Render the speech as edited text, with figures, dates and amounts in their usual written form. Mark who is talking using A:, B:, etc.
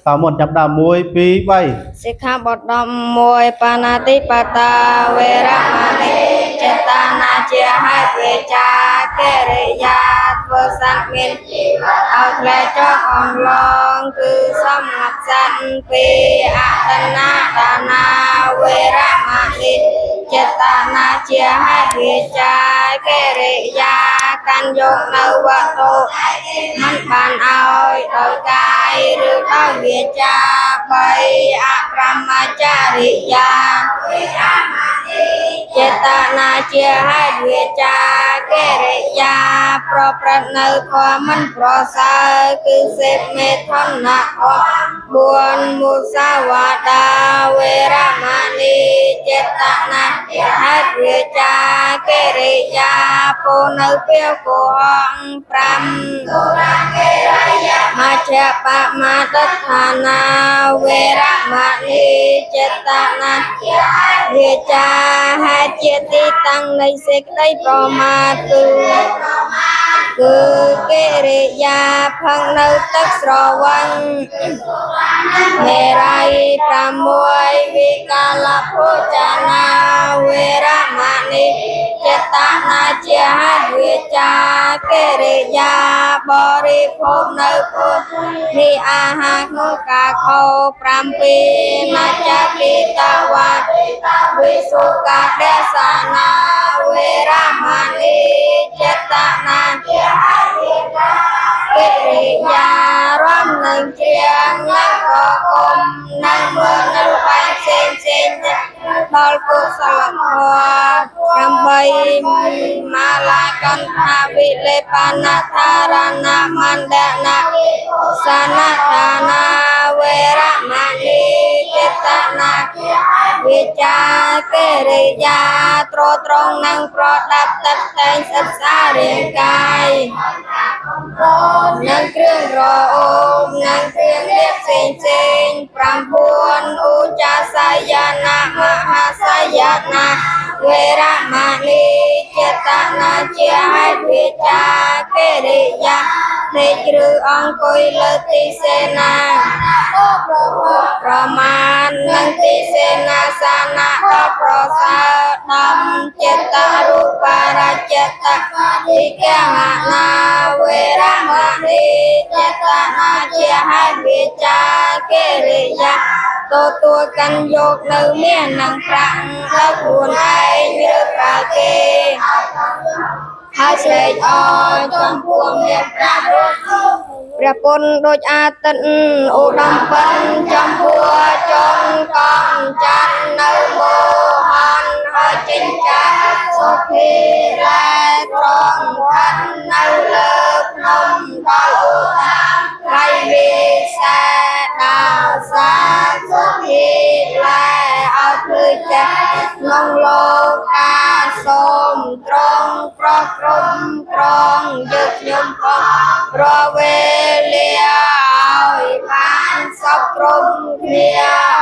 A: តើមុនចាប់ដើម1 2 3
B: សិក្ខាបទ11បាណាតិបាតាវេរមណីចេតនាជាហេតុវិចាកិរិយាធ្វើសត្វមានជីវិតឲ្យធ្លាចុះអង្លងគឺសម្ងាត់សត្វពីអតនាដានាវេរមណីចេតនាជាហេតុវិចាកិរិយាកាន់យកនៅវត្ថុមិនបានឲ្យដោយកាយឬដោយវាចាបីអប្រមចារិយាចេតនាជាហេតុវាចាកិរិយាប្រព្រឹត្តនៅធម៌មិនប្រសើរគឺសេពមេធនៈធម៌4មុសាវាដាវេរមណីចេតនាជាហេតុវាចាកិរិយាពោនៅពេលកុហក5ទុរកិរិយាមជ្ឈបមាទដ្ឋានាវេរមណីចេតនាជាហេតុវាចាហេតុជាទីតាំងនៃសេចក្តីប្រមាទគឺកិរិយាផឹងនៅទឹកស្រវឹងមេរ័យ6វិកាលភោចានាវេរមណីចេតនាជាហេតុវាចាកិរិយាបរិភោគនៅពុទ្ធនេះអាហារក្នុងការខោ7ណាចាពីតវៈវិសុកាទេសនាវេរមណីចេតនាជាហេតុវាចាកិរិយារំនឹងជ្រៀងនឹងកគុំនឹងមើលនៅបែបផ្សេងដល់កុសលធម៌8មាលាកន្ថាវិលេបនថារណមណ្ឌនៈសនតានាវេរមណីចេតនាវិចាកិរិយាត្រង់នឹងប្រដាប់ទឹកតែងសិក្សារាងកាយនឹងគ្រឿងរអូមនឹងគ្រឿងលាបផ្សេង9ឧចាសយាណាមហាសយាណាវេរមណីចេតនាជាហេតុវិចាកិរិយានៃគ្រឹះអង្គុយលើទីសេនាប្រមាណនឹងទីសេនាសានៈដល់ប្រសើរ10ចេតរូបារចិត្តវិកហណាវេរមណីចេតនាជាហេតុវិចាកិរិយាទទួលកាន់យកនៅមាននឹងប្រាក់ដល់ខ្លួនឯងឬប្រើគេហើយស្រែកអរចំពោះមានប្រាក់ព្រះពុទ្ធដូចអាទិត្យឧត្តមពិនចំពោះចុងកងច័ន្ទនៅមោហនហើយចិញ្ចាសុភីរ៉ែត្រង់ខិននៅលើភ្នំដល់ឧតាមក្រៃវិសេដាសាសុភីរ៉ែឲ្យភ្លឺចេះក្នុងលោកកាសូមត្រង់ប្រក្រុមក្រងយកខ្ញុំផងរវេលាឲ្យបានសពគ្រប់គ្នា